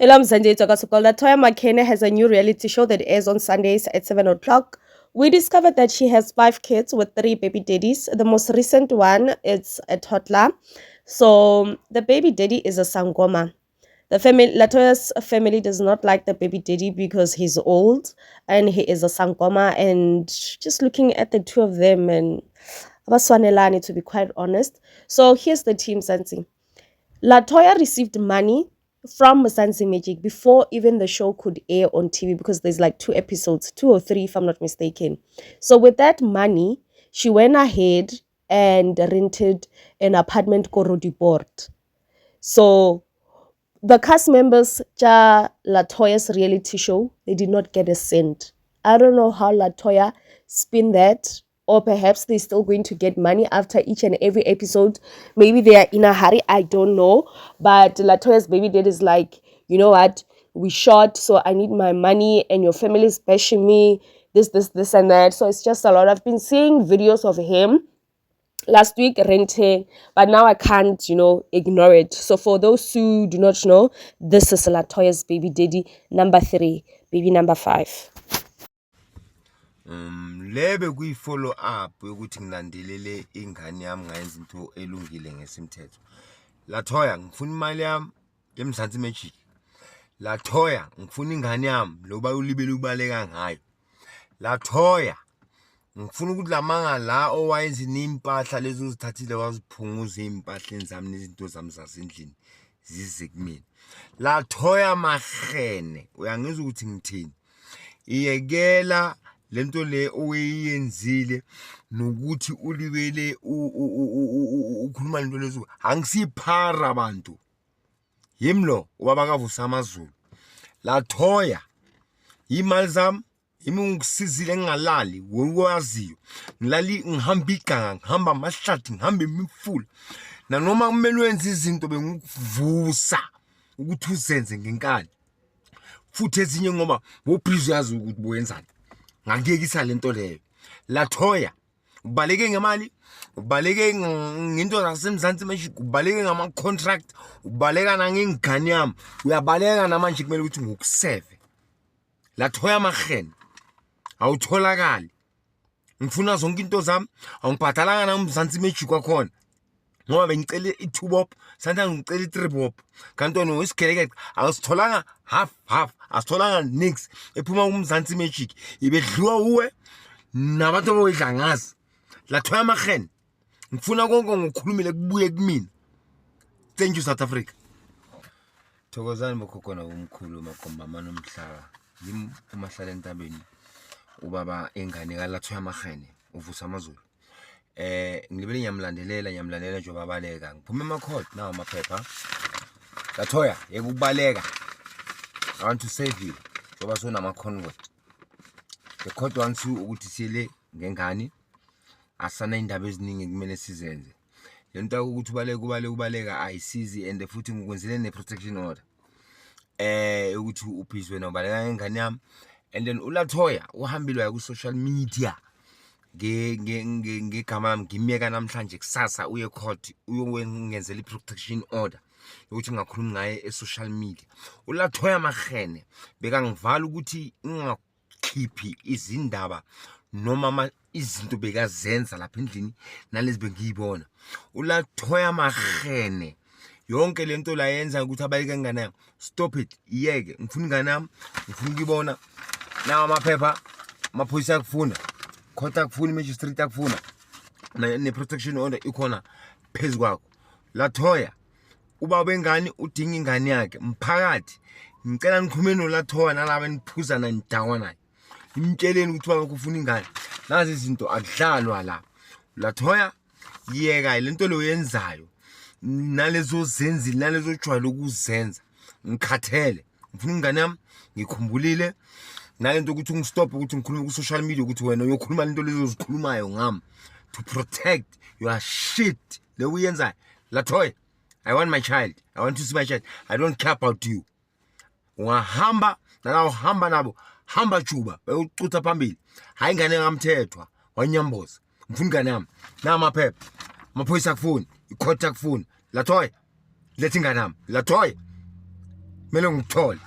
Hello, Mzansi Toya McKenna has a new reality show that airs on Sundays at 7 o'clock. We discovered that she has 5 kids with 3 baby daddies. The most recent one is a toddler. So the baby daddy is a Sangoma. Latoya's family does not like the baby daddy because he's old and he is a Sangoma. And just looking at the two of them and Abaswanelani, to be quite honest. So here's the team, Sansi. Latoya received money from Mzansi Magic before even the show could air on TV because there's like 2 episodes, 2 or 3 if I'm not mistaken. So with that money, she went ahead and rented an apartment called Port. So the cast members Latoya's reality show, they did not get a cent. I don't know how Latoya spin that, or perhaps they're still going to get money after each and every episode. Maybe they are in a hurry, I don't know. But Latoya's baby dad is like, you know what? We shot, so I need my money, and your family is bashing me, this, and that. So it's just a lot. I've been seeing videos of him last week renting, but now I can't, ignore it. So for those who do not know, this is Latoya's baby daddy number 3, baby number 5. Lebe kuyi-follow up yokuthi ngilandelele ingane yami ngayenza into elungile ngesimthetho. Latoya, ngifuna imali yami eMzansi Magic. Latoya, ngifuna ingane yami loba ulibele ubaleka ngayo. Latoya, ngifuna ukuthi lamanga la owayenza impahla lezo uzithathile waziphunguza impahleni zami nezinto zami zasendlini zize kumina. Latoya Makhene, uyangizwa ukuthi ngithini? Iyekela lento le oyenzile nokuthi ulibele ukhuluma lento lezo angisiphara abantu yimlo ubaba kavusa amazulu. Latoya, imali zami yimi ngisizile ngingalali wewaziyo ngilali ngihamba iganga ngihamba amahlathi ngihamba imifula nanoma kumele wenze izinto bengikuvusa ukuthi uzenze ngenkani futhi ezinye ngoba wobhizi yazi ukuthi boyenzani ngangiyekisa lento leyo. Latoya, ubaleke ngemali, ubaleke ngento zaseMzansi Magic, ubaleke ngama contract, ubaleka nangengane yami, uyabaleka namanje kumele ukuthi ngokuseve. Latoya Makhene, awutholakali. Ngifuna zonke into zami, awungibhadalanga naMzansi Magic kwakhona. Ngoba bengicela i2-bob, sometimes ngicela i3-bob. Kanti wena isigelekeqe awusitholanga half, asitholanga nix ephuma kuMzansi Magic. Ibedliwa uwe nabantu boyidla ngazi. Latoya Makhene, ngifuna konke ngokukhulumile kubuye kumina. Thank you South Africa. Thokozani bokhokona umkhulu makhomba manomhlaba. Yimi umahlala entabeni ubaba engane kaLatoya Makhene uvusa amazulu. Ngilibele nyamlandelela nje babaleka ngiphume emakhodi nawo amaphepha. Latoya yekubaleka, I want to save you ngoba sona amaconvert. The court wants you ukuthi sile ngengane asana indaba eziningi kumele sizenze. Lento ukuthi ubaleka ayisizi and futhi ngikwenzele ne protection order ukuthi uphizwe nobaleka ngengane yami. And then uLatoya uhambile waya ku social media ngegama lami ngimyeka namhlanje kusasa uye court uyongenzela i-protection order ukuthi ngakhulumi ngaye e-social media. uLatoya Makhene bekangivala ukuthi ingakhiphi izindaba noma izinto bekazenza lapha endlini nalezi bengiyibona. uLatoya Makhene yonke lento la yenza ukuthi abaleke ngane yami, stop it, iyeke. Ngifuna ingane yami, ngifuna ukuyibona nawo amaphepha, amaphoyisa akufuna, court akufuna, magistrate akufuna, ne protection order ikhona phezu kwakho. Latoya, ubaba wengane udinga ingane yakhe, mphakathi ngicela nikhulume noLatoya nalabo eniphuza nanidawa naye, nimtsheleni ukuthi ubaba ufuna ingane. Nazi izinto akudlalwa la. Latoya, yeka lento lo yenzayo nalezo zenzi nalezo jwayele ukuzenza ngikhathele. Ngifuna ingane yami ngikhumbulile nalento ukuthi ngistop ukuthi ngikhulume ku social media ukuthi wena uyokhuluma lento lezo zikhulumayo ngami to protect your shit le uyenzayo. Latoya, I want my child, I want to see my child, I don't care about you. Ungahamba nalawo hamba nabo, hamba juba bayocutha phambili, hayi ingane ngamthethwa wanyamboza. Ngifuna ingane yami na amaphepha, amaphoyisa akufuni, icourt akufuni. Latoya, letha ingane yami. Latoya, kumele ngithole